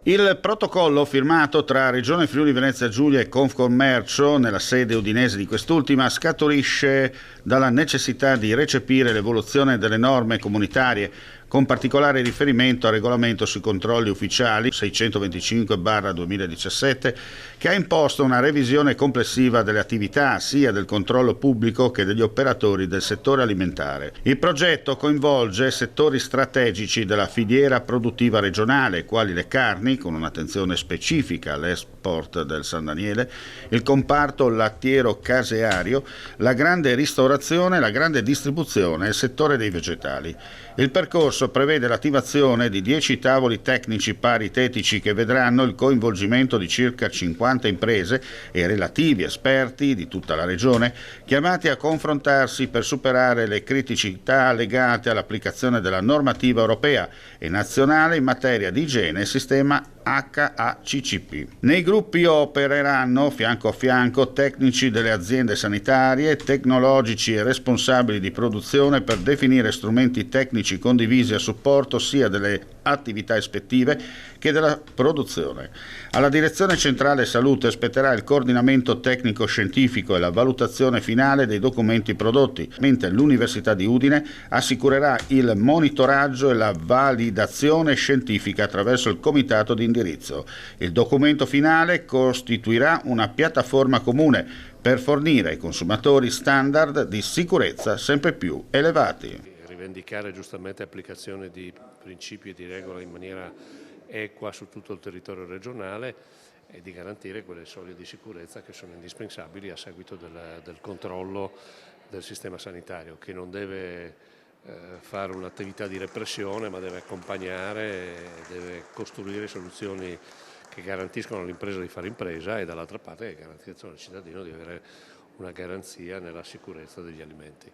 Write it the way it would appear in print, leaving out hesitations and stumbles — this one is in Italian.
Il protocollo firmato tra Regione Friuli Venezia Giulia e Confcommercio nella sede udinese di quest'ultima scaturisce dalla necessità di recepire l'evoluzione delle norme comunitarie, con particolare riferimento al regolamento sui controlli ufficiali 625/2017, che ha imposto una revisione complessiva delle attività sia del controllo pubblico che degli operatori del settore alimentare. Il progetto coinvolge settori strategici della filiera produttiva regionale, quali le carni, con un'attenzione specifica all'export del San Daniele, il comparto lattiero-caseario, la grande ristorazione, la grande distribuzione e il settore dei vegetali. Il percorso prevede l'attivazione di 10 tavoli tecnici paritetici che vedranno il coinvolgimento di circa 50 imprese e relativi esperti di tutta la regione, chiamati a confrontarsi per superare le criticità legate all'applicazione della normativa europea e nazionale in materia di igiene e sistema HACCP. Nei gruppi opereranno fianco a fianco tecnici delle aziende sanitarie, tecnologici e responsabili di produzione per definire strumenti tecnici condivisi a supporto sia delle attività ispettive che della produzione. Alla Direzione Centrale Salute spetterà il coordinamento tecnico-scientifico e la valutazione finale dei documenti prodotti, mentre l'Università di Udine assicurerà il monitoraggio e la validazione scientifica attraverso il comitato di indirizzo. Il documento finale costituirà una piattaforma comune per fornire ai consumatori standard di sicurezza sempre più elevati. Rivendicare giustamente applicazione di principi e di regole in maniera equa su tutto il territorio regionale e di garantire quelle soglie di sicurezza che sono indispensabili a seguito del controllo del sistema sanitario, che non deve fare un'attività di repressione, ma deve accompagnare, deve costruire soluzioni che garantiscono all'impresa di fare impresa e dall'altra parte che garantiscono al cittadino di avere una garanzia nella sicurezza degli alimenti.